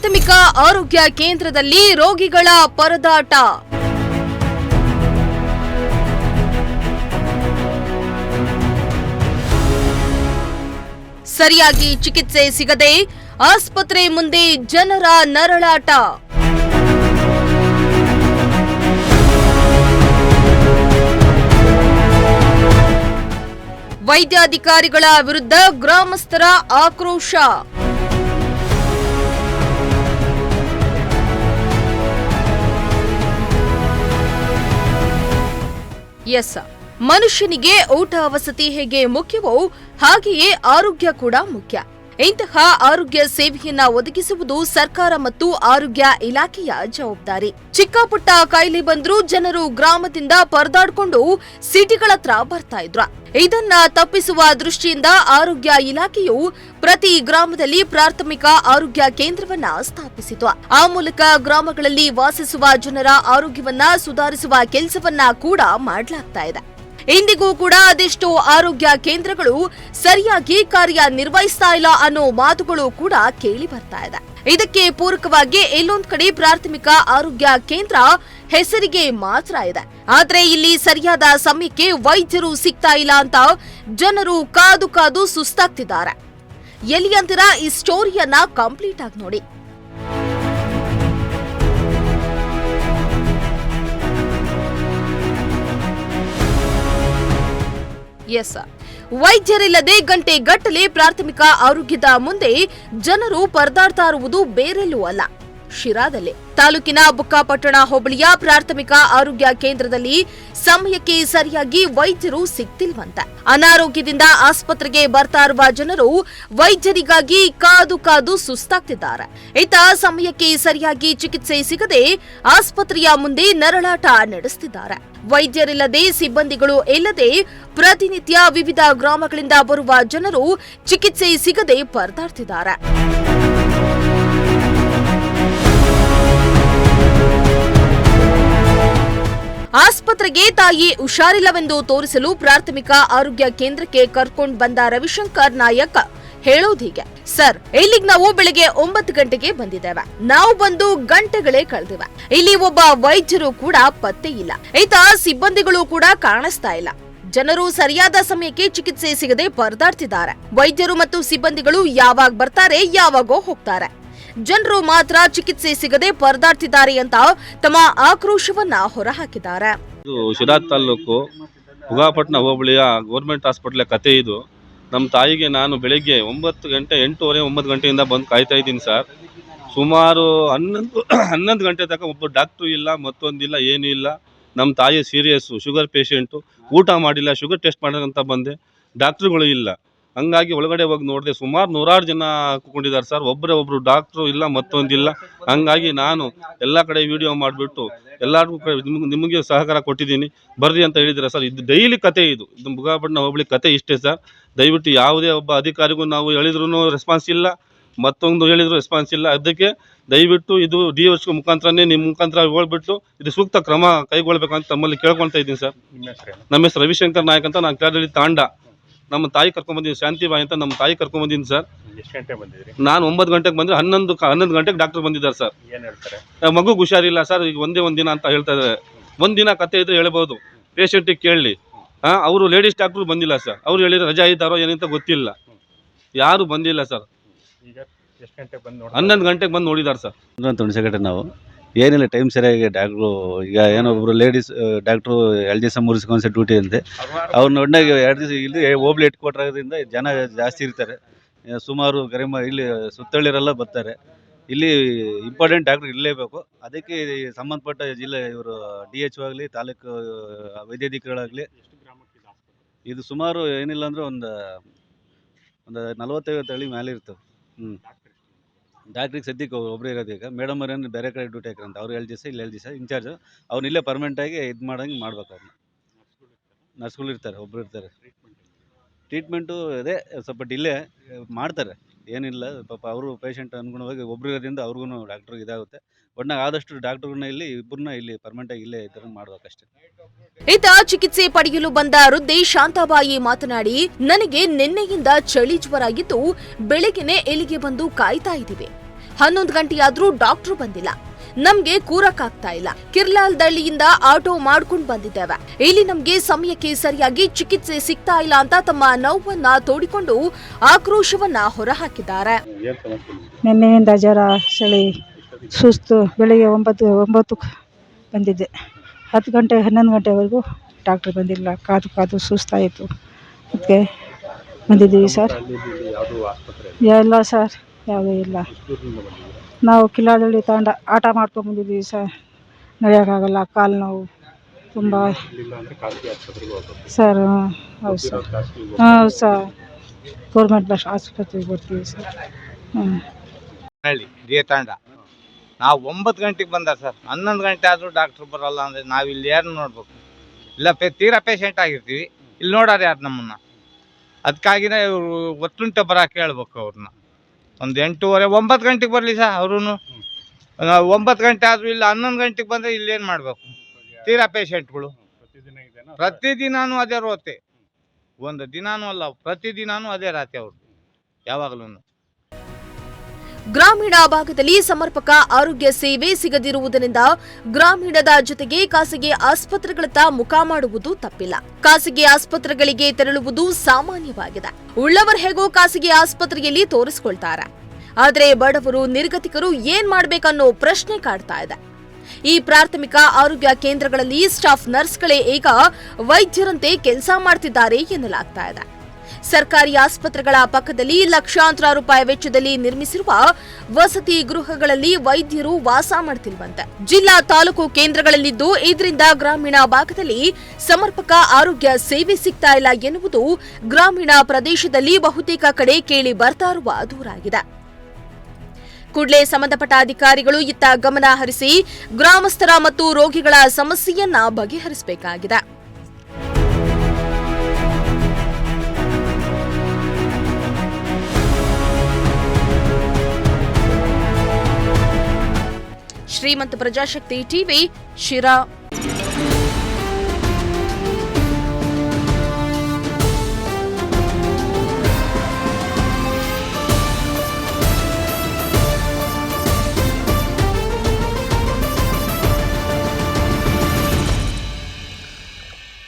ಪ್ರಾಥಮಿಕ ಆರೋಗ್ಯ ಕೇಂದ್ರದಲ್ಲಿ ರೋಗಿಗಳ ಪರದಾಟ. ಸರಿಯಾಗಿ ಚಿಕಿತ್ಸೆ ಸಿಗದೆ ಆಸ್ಪತ್ರೆ ಮುಂದೆ ಜನರ ನರಳಾಟ. ವೈದ್ಯಾಧಿಕಾರಿಗಳ ವಿರುದ್ಧ ಗ್ರಾಮಸ್ಥರ ಆಕ್ರೋಶ. ಎಸ್, ಮನುಷ್ಯನಿಗೆ ಊಟ ವಸತಿ ಹೇಗೆ ಮುಖ್ಯವೋ ಹಾಗೆಯೇ ಆರೋಗ್ಯ ಕೂಡ ಮುಖ್ಯ. ಇಂತಹ ಆರೋಗ್ಯ ಸೇವೆಯನ್ನ ಒದಗಿಸುವುದು ಸರ್ಕಾರ ಮತ್ತು ಆರೋಗ್ಯ ಇಲಾಖೆಯ ಜವಾಬ್ದಾರಿ. ಚಿಕ್ಕಪುಟ್ಟ ಕಾಯಿಲೆ ಬಂದ್ರೂ ಜನರು ಗ್ರಾಮದಿಂದ ಪರದಾಡ್ಕೊಂಡು ಸಿಟಿಗಳತ್ರ ಬರ್ತಾ ಇದ್ರು. ಇದನ್ನ ತಪ್ಪಿಸುವ ದೃಷ್ಟಿಯಿಂದ ಆರೋಗ್ಯ ಇಲಾಖೆಯು ಪ್ರತಿ ಗ್ರಾಮದಲ್ಲಿ ಪ್ರಾಥಮಿಕ ಆರೋಗ್ಯ ಕೇಂದ್ರವನ್ನ ಸ್ಥಾಪಿಸಿತು. ಆ ಮೂಲಕ ಗ್ರಾಮಗಳಲ್ಲಿ ವಾಸಿಸುವ ಜನರ ಆರೋಗ್ಯವನ್ನ ಸುಧಾರಿಸುವ ಕೆಲಸವನ್ನ ಕೂಡ ಮಾಡಲಾಗ್ತಾ ಇದೆ. ಇಂದಿಗೂ ಕೂಡ ಅದೆಷ್ಟೋ ಆರೋಗ್ಯ ಕೇಂದ್ರಗಳು ಸರಿಯಾಗಿ ಕಾರ್ಯನಿರ್ವಹಿಸ್ತಾ ಇಲ್ಲ ಅನ್ನೋ ಮಾತುಗಳು ಕೂಡ ಕೇಳಿ ಬರ್ತಾ ಇದೆ. ಇದಕ್ಕೆ ಪೂರಕವಾಗಿ ಎಲ್ಲೊಂದ್ ಕಡೆ ಪ್ರಾಥಮಿಕ ಆರೋಗ್ಯ ಕೇಂದ್ರ ಹೆಸರಿಗೆ ಮಾತ್ರ ಇದೆ, ಆದ್ರೆ ಇಲ್ಲಿ ಸರಿಯಾದ ಸಮಯಕ್ಕೆ ವೈದ್ಯರು ಸಿಗ್ತಾ ಇಲ್ಲ ಅಂತ ಜನರು ಕಾದು ಕಾದು ಸುಸ್ತಾಗ್ತಿದ್ದಾರೆ. ಎಲ್ಲಿ ಅಂತೀರಾ? ಈ ಸ್ಟೋರಿಯನ್ನ ಕಂಪ್ಲೀಟ್ ಆಗಿ ನೋಡಿ. ಎಸ್, ವೈದ್ಯರಿಲ್ಲದೆ ಗಂಟೆ ಗಟ್ಟಲೆ ಪ್ರಾಥಮಿಕ ಆರೋಗ್ಯದ ಮುಂದೆ ಜನರು ಪರದಾಡ್ತಾ ಇರುವುದು ಬೇರೆಲ್ಲೂ ಅಲ್ಲ, ಶಿರಾದಲ್ಲಿ. ತಾಲೂಕಿನ ಬುಕ್ಕಾಪಟ್ಟಣ ಹೋಬಳಿಯ ಪ್ರಾಥಮಿಕ ಆರೋಗ್ಯ ಕೇಂದ್ರದಲ್ಲಿ ಸಮಯಕ್ಕೆ ಸರಿಯಾಗಿ ವೈದ್ಯರು ಸಿಗ್ತಿಲ್ವಂತೆ. ಅನಾರೋಗ್ಯದಿಂದ ಆಸ್ಪತ್ರೆಗೆ ಬರ್ತಾ ಇರುವ ಜನರು ವೈದ್ಯರಿಗಾಗಿ ಕಾದು ಕಾದು ಸುಸ್ತಾಗ್ತಿದ್ದಾರೆ. ಇತ್ತ ಸಮಯಕ್ಕೆ ಸರಿಯಾಗಿ ಚಿಕಿತ್ಸೆ ಸಿಗದೆ ಆಸ್ಪತ್ರೆಯ ಮುಂದೆ ನರಳಾಟ ನಡೆಸುತ್ತಿದ್ದಾರೆ. ವೈದ್ಯರಿಲ್ಲದೆ, ಸಿಬ್ಬಂದಿಗಳು ಇಲ್ಲದೆ ಪ್ರತಿನಿತ್ಯ ವಿವಿಧ ಗ್ರಾಮಗಳಿಂದ ಬರುವ ಜನರು ಚಿಕಿತ್ಸೆ ಸಿಗದೆ ಪರದಾಡ್ತಿದ್ದಾರೆ. ಆಸ್ಪತ್ರೆಗೆ ತಾಯಿ ಹುಷಾರಿಲ್ಲವೆಂದು ತೋರಿಸಲು ಪ್ರಾಥಮಿಕ ಆರೋಗ್ಯ ಕೇಂದ್ರಕ್ಕೆ ಕರ್ಕೊಂಡು ಬಂದ ರವಿಶಂಕರ್ ನಾಯಕ್ ಹೇಳೋದೀಗೆ. ಸರ್, ಇಲ್ಲಿಗೆ ನಾವು ಬೆಳಿಗ್ಗೆ 9 ಗಂಟೆಗೆ ಬಂದಿದ್ದೇವೆ. ನಾವು ಬಂದು ಗಂಟೆಗಳೇ ಕಳೆದಿವೆ. ಇಲ್ಲಿ ಒಬ್ಬ ವೈದ್ಯರು ಕೂಡ ಪತ್ತೆ ಇಲ್ಲ. ಈತ ಸಿಬ್ಬಂದಿಗಳು ಕೂಡ ಕಾಣಿಸ್ತಾ ಇಲ್ಲ. ಜನರು ಸರಿಯಾದ ಸಮಯಕ್ಕೆ ಚಿಕಿತ್ಸೆ ಸಿಗದೆ ಪರದಾಡ್ತಿದ್ದಾರೆ. ವೈದ್ಯರು ಮತ್ತು ಸಿಬ್ಬಂದಿಗಳು ಯಾವಾಗ ಬರ್ತಾರೆ, ಯಾವಾಗೋ ಹೋಗ್ತಾರೆ. ಜನರು ಮಾತ್ರ ಚಿಕಿತ್ಸೆ ಸಿಗದೆ ಪರದಾಡ್ತಿದ್ದಾರೆ ಅಂತ ತಮ್ಮ ಆಕ್ರೋಶವನ್ನ ಹೊರಹಾಕಿದ್ದಾರೆ. ಶಿರಾ ತಾಲೂಕು ಬುಕ್ಕಾಪಟ್ಟಣ ಹೋಬಳಿಯ ಗೌರ್ಮೆಂಟ್ ಹಾಸ್ಪಿಟಲ್ ಕತೆ ಇದು. ನಮ್ಮ ತಾಯಿಗೆ ನಾನು ಬೆಳಿಗ್ಗೆ 9 ಗಂಟೆ 8:30 9 ಗಂಟೆಯಿಂದ ಬಂದು ಕಾಯ್ತಾ ಇದ್ದೀನಿ ಸರ್. ಸುಮಾರು 11 ಗಂಟೆ ತನಕ ಒಬ್ಬ ಡಾಕ್ಟ್ರು ಇಲ್ಲ, ಮತ್ತೊಂದಿಲ್ಲ, ಏನೂ ಇಲ್ಲ. ನಮ್ಮ ತಾಯಿ ಸೀರಿಯಸ್ಸು, ಶುಗರ್ ಪೇಷೆಂಟು, ಊಟ ಮಾಡಿಲ್ಲ, ಶುಗರ್ ಟೆಸ್ಟ್ ಮಾಡೋದಂತ ಬಂದೆ, ಡಾಕ್ಟ್ರುಗಳು ಇಲ್ಲ. ಹಂಗಾಗಿ ಒಳಗಡೆ ಹೋಗಿ ನೋಡಿದೆ, ಸುಮಾರು 100 ಜನ ಕೂತ್ಕೊಂಡಿದ್ದಾರೆ ಸರ್. ಒಬ್ಬರು ಡಾಕ್ಟ್ರು ಇಲ್ಲ, ಮತ್ತೊಂದಿಲ್ಲ. ಹಂಗಾಗಿ ನಾನು ಎಲ್ಲ ಕಡೆ ವಿಡಿಯೋ ಮಾಡಿಬಿಟ್ಟು ಎಲ್ಲರಿಗೂ ನಿಮಗೆ ಸಹಕಾರ ಕೊಟ್ಟಿದ್ದೀನಿ, ಬರ್ರಿ ಅಂತ ಹೇಳಿದ್ರೆ ಸರ್. ಇದು ಡೈಲಿ ಕತೆ, ಇದು ಬುಕ್ಕಾಪಟ್ಟಣ ಹೋಬಳಿ ಕತೆ ಇಷ್ಟೇ ಸರ್. ದಯವಿಟ್ಟು ಯಾವುದೇ ಒಬ್ಬ ಅಧಿಕಾರಿಗೂ ನಾವು ಹೇಳಿದ್ರು ರೆಸ್ಪಾನ್ಸ್ ಇಲ್ಲ, ಮತ್ತೊಂದು ಹೇಳಿದ್ರು ರೆಸ್ಪಾನ್ಸ್ ಇಲ್ಲ. ಅದಕ್ಕೆ ದಯವಿಟ್ಟು ಇದು DOH ಮುಖಾಂತರನೇ, ನಿಮ್ಮ ಮುಖಾಂತರ ಹೋಗ್ಬಿಟ್ಟು ಇದು ಸೂಕ್ತ ಕ್ರಮ ಕೈಗೊಳ್ಬೇಕಂತ ತಮ್ಮಲ್ಲಿ ಕೇಳ್ಕೊಳ್ತಾ ಇದ್ದೀನಿ ಸರ್. ನಮ್ಮ ಹೆಸರು ರವಿಶಂಕರ್ ನಾಯಕ್ ಅಂತ. ನಾನು ಕೇರಳಿ ತಾಂಡ ನಮ್ಮ ತಾಯಿ ಕರ್ಕೊಂಡ್ಬಂದಿದ್ದೀನಿ, ಶಾಂತಿಬಾಯಿ ಅಂತ ನಮ್ಮ ತಾಯಿ ಕರ್ಕೊಂಡ್ಬಂದಿದ್ದೀನಿ ಸರ್. ಎಷ್ಟು ಗಂಟೆ ಬಂದಿದ್ರಿ? ನಾನು 9 ಗಂಟೆಗೆ ಬಂದರೆ 11 ಗಂಟೆಗೆ ಡಾಕ್ಟರ್ ಬಂದಿದ್ದಾರೆ ಸರ್. ಏನು ಹೇಳ್ತಾರೆ? ಮಗು ಹುಷಾರಿಲ್ಲ ಸರ್, ಈಗ ಒಂದೇ ದಿನ ಅಂತ ಹೇಳ್ತಾ ಇದ್ದಾರೆ. ಒಂದಿನ ಕತೆ ಇದ್ರೆ ಹೇಳ್ಬೋದು, ಪೇಷಂಟಿಗೆ ಕೇಳಲಿ. ಅವರು ಲೇಡೀಸ್ ಡಾಕ್ಟ್ರು ಬಂದಿಲ್ಲ ಸರ್. ಅವ್ರು ಹೇಳಿದ್ರೆ ರಜಾ ಇದ್ದಾರೋ ಏನಂತ ಗೊತ್ತಿಲ್ಲ, ಯಾರು ಬಂದಿಲ್ಲ ಸರ್. ಈಗ ಎಷ್ಟು ಗಂಟೆಗೆ ಬಂದು 11 ಗಂಟೆಗೆ ಬಂದು ನೋಡಿದ್ದಾರೆ ಸರ್. ತುಣಸೆಗಟ್ಟೆ ನಾವು ಏನಿಲ್ಲ, ಟೈಮ್ ಸರಿಯಾಗಿ ಡಾಕ್ಟ್ರು ಈಗ ಏನೋ ಒಬ್ಬರು ಲೇಡೀಸ್ ಡಾಕ್ಟ್ರು 2 ದಿವಸ 3 ದಿವಸ ಡ್ಯೂಟಿ ಅಂತೆ. ಅವ್ರನ್ನ ಒಟ್ಟಾಗಿ 2 ದಿವಸ ಇಲ್ಲಿ ಹೋಬ್ಳಿ ಹೆಡ್ಕ್ವಾರ್ಟರ್ದಿಂದ ಜನ ಜಾಸ್ತಿ ಇರ್ತಾರೆ. ಸುಮಾರು ಇಲ್ಲಿ ಸುತ್ತಳಿರೆಲ್ಲ ಬರ್ತಾರೆ. ಇಲ್ಲಿ ಇಂಪಾರ್ಟೆಂಟ್ ಡಾಕ್ಟ್ರು ಇರಲೇಬೇಕು. ಅದಕ್ಕೆ ಸಂಬಂಧಪಟ್ಟ ಜಿಲ್ಲೆ ಇವರು DHO ಆಗಲಿ, ತಾಲೂಕು ವೈದ್ಯಾಧಿಕಾರಿಗಳಾಗಲಿ, ಇದು ಸುಮಾರು ಏನಿಲ್ಲ ಅಂದರೆ ಒಂದು 40-50 ಹಳ್ಳಿ ಮೇಲೆ ಇರ್ತವೆ. ಡಾಕ್ಟ್ರಿಗೆ ಸದ್ಯಕ್ಕೆ ಒಬ್ಬರು ಇರೋದು. ಈಗ ಮೇಡಮ್ ಅವ್ರೇನು ಬೇರೆ ಕಡೆ ಡ್ಯೂಟಿ ಹಾಕಿರಂತ, ಅವ್ರು 7 ದಿವಸ ಇಲ್ಲಿ 7 ದಿವಸ ಇನ್ಚಾರ್ಜ್. ಅವ್ರು ಇಲ್ಲೇ ಪರ್ಮನೆಂಟಾಗಿ ಇದು ಮಾಡೋಂಗೆ ಮಾಡ್ಬೇಕು. ಅವ್ರನ್ನ ನರ್ಸ್ಗಳು ಇರ್ತಾರೆ, ಒಬ್ಬರು ಇರ್ತಾರೆ. ಟ್ರೀಟ್ಮೆಂಟು ಅದೇ ಸ್ವಲ್ಪ ಡಿಲೇ ಮಾಡ್ತಾರೆ, ಏನಿಲ್ಲ ಪಾಪ. ಅವರು ಪೇಷಂಟ್ ಅನುಗುಣವಾಗಿ ಒಬ್ಬರು ಇರೋದ್ರಿಂದ ಅವ್ರಿಗೂ ಡಾಕ್ಟ್ರಿಗೆ ಇದಾಗುತ್ತೆ. ಒಟ್ನಾಗ ಆದಷ್ಟು ಡಾಕ್ಟ್ರನ್ನ ಇಬ್ಬರನ್ನ ಇಲ್ಲಿ ಪರ್ಮನೆಂಟಾಗಿ ಇಲ್ಲೇ ಇದ್ರಂಗೆ ಮಾಡ್ಬೇಕಷ್ಟೇ. ಈತ ಚಿಕಿತ್ಸೆ ಪಡೆಯಲು ಬಂದ ವೃದ್ಧೆ ಶಾಂತಾಬಾಯಿ ಮಾತನಾಡಿ, ನನಗೆ ನಿನ್ನೆಯಿಂದ ಚಳಿ ಜ್ವರ ಆಗಿದ್ದು ಬೆಳಗ್ಗೆನೆ ಇಲ್ಲಿಗೆ ಬಂದು ಕಾಯ್ತಾ ಇದ್ದೀವಿ. 11 ಗಂಟೆಯಾದ್ರೂ ಡಾಕ್ಟರ್ ಬಂದಿಲ್ಲ. ನಮ್ಗೆ ಕೂರಕ್ಕಾಗ್ತಾ ಇಲ್ಲ. ಕಿರ್ಲಾಲ್ ದಳ್ಳಿಯಿಂದ ಆಟೋ ಮಾಡ್ಕೊಂಡು ಬಂದಿದ್ದೇವೆ. ಇಲ್ಲಿ ನಮ್ಗೆ ಸಮಯಕ್ಕೆ ಸರಿಯಾಗಿ ಚಿಕಿತ್ಸೆ ಸಿಗ್ತಾ ಇಲ್ಲ ಅಂತ ತಮ್ಮ ನೋವನ್ನ ತೋಡಿಕೊಂಡು ಆಕ್ರೋಶವನ್ನ ಹೊರಹಾಕಿದ್ದಾರೆ. ನಿನ್ನೆಯಿಂದ ಜ್ವರ, ಚಳಿ, ಸುಸ್ತು. ಬೆಳಿಗ್ಗೆ 9 ಬಂದಿದ್ದೆ. 10 ಗಂಟೆ 11 ಗಂಟೆವರೆಗೂ ಡಾಕ್ಟ್ರ್ ಬಂದಿಲ್ಲ. ಕಾದು ಸುಸ್ತಾಯಿತು. ಅದಕ್ಕೆ ಬಂದಿದ್ದೀವಿ ಸರ್. ಇಲ್ಲ ಸರ್, ಯಾವುದೂ ಇಲ್ಲ. ನಾವು ಕಿಲ್ಲಾದಳ್ಳಿ ತಗೊಂಡು ಆಟ ಮಾಡ್ಕೊಂಡ್ಬಂದಿದ್ದೀವಿ ಸರ್. ನಡೆಯೋಕ್ಕಾಗಲ್ಲ, ಕಾಲು ನೋವು ತುಂಬ ಸರ್. ಹೌದು ಸರ್, ಹೌದು ಸರ್. ಗೌರ್ಮೆಂಟ್ ಆಸ್ಪತ್ರೆಗೆ ಬರ್ತೀವಿ ಸರ್. ಹಳ್ಳಿ ತಾಂಡ ನಾವು 9 ಗಂಟೆಗೆ ಬಂದ ಸರ್. 11 ಗಂಟೆ ಆದರೂ ಡಾಕ್ಟ್ರು ಬರೋಲ್ಲ ಅಂದರೆ ನಾವು ಇಲ್ಲಿ ಯಾರು ನೋಡ್ಬೇಕು? ಇಲ್ಲ ತೀರಾ ಪೇಷಂಟ್ ಆಗಿರ್ತೀವಿ, ಇಲ್ಲಿ ನೋಡೋರು ಯಾರು ನಮ್ಮನ್ನು? ಅದಕ್ಕಾಗಿನೇ ಇವರು ಒತ್ತುಂಟ ಬರೋಕೆ ಹೇಳ್ಬೇಕು ಅವ್ರನ್ನ. ಒಂದು 8:30 9 ಗಂಟೆಗೆ ಬರಲಿ ಸರ್. ಅವರು 9 ಗಂಟೆ ಆದರೂ ಇಲ್ಲ 11 ಗಂಟೆಗೆ ಬಂದರೆ ಇಲ್ಲೇನು ಮಾಡಬೇಕು? ತೀರಾ ಪೇಷಂಟ್ಗಳು ಪ್ರತಿದಿನಾನು ಅದೇ ರೋತೆ. ಒಂದು ದಿನಾನೂ ಅಲ್ಲ, ಪ್ರತಿದಿನಾನು ಅದೇ ರಾತೆ ಅವರು ಯಾವಾಗಲೂ. ಗ್ರಾಮೀಣ ಭಾಗದಲ್ಲಿ ಸಮರ್ಪಕ ಆರೋಗ್ಯ ಸೇವೆ ಸಿಗದಿರುವುದರಿಂದ ಗ್ರಾಮೀಣದ ಜೊತೆಗೆ ಖಾಸಗಿ ಆಸ್ಪತ್ರೆಗಳತ್ತ ಮುಖ ಮಾಡುವುದು ತಪ್ಪಿಲ್ಲ. ಖಾಸಗಿ ಆಸ್ಪತ್ರೆಗಳಿಗೆ ತೆರಳುವುದು ಸಾಮಾನ್ಯವಾಗಿದೆ. ಉಳ್ಳವರು ಹೇಗೋ ಖಾಸಗಿ ಆಸ್ಪತ್ರೆಯಲ್ಲಿ ತೋರಿಸಿಕೊಳ್ತಾರೆ. ಆದರೆ ಬಡವರು, ನಿರ್ಗತಿಕರು ಏನ್ ಮಾಡ್ಬೇಕನ್ನೋ ಪ್ರಶ್ನೆ ಕಾಡ್ತಾ ಇದೆ. ಈ ಪ್ರಾಥಮಿಕ ಆರೋಗ್ಯ ಕೇಂದ್ರಗಳಲ್ಲಿ ಸ್ಟಾಫ್ ನರ್ಸ್ಗಳೇ ಈಗ ವೈದ್ಯರಂತೆ ಕೆಲಸ ಮಾಡ್ತಿದ್ದಾರೆ ಎನ್ನಲಾಗ್ತಾ ಇದೆ. ಸರ್ಕಾರಿ ಆಸ್ಪತ್ರೆಗಳ ಪಕ್ಕದಲ್ಲಿ ಲಕ್ಷಾಂತರ ರೂಪಾಯಿ ವೆಚ್ಚದಲ್ಲಿ ನಿರ್ಮಿಸಿರುವ ವಸತಿ ಗೃಹಗಳಲ್ಲಿ ವೈದ್ಯರು ವಾಸ ಮಾಡ್ತಿಲ್ವಂತೆ. ಜಿಲ್ಲಾ ತಾಲೂಕು ಕೇಂದ್ರಗಳಲ್ಲಿದ್ದು ಇದರಿಂದ ಗ್ರಾಮೀಣ ಭಾಗದಲ್ಲಿ ಸಮರ್ಪಕ ಆರೋಗ್ಯ ಸೇವೆ ಸಿಗ್ತಾ ಇಲ್ಲ ಎನ್ನುವುದು ಗ್ರಾಮೀಣ ಪ್ರದೇಶದಲ್ಲಿ ಬಹುತೇಕ ಕಡೆ ಕೇಳಿ ಬರ್ತಾ ಇರುವ ದೂರಾಗಿದೆ. ಕೂಡಲೇ ಸಂಬಂಧಪಟ್ಟ ಅಧಿಕಾರಿಗಳು ಇತ್ತ ಗಮನ ಹರಿಸಿ ಗ್ರಾಮಸ್ಥರ ಮತ್ತು ರೋಗಿಗಳ ಸಮಸ್ಯೆಯನ್ನ ಬಗೆಹರಿಸಬೇಕಾಗಿದೆ. ಶ್ರೀಮಂತ ಪ್ರಜಾಶಕ್ತಿ ಟಿವಿ, ಶಿರಾ.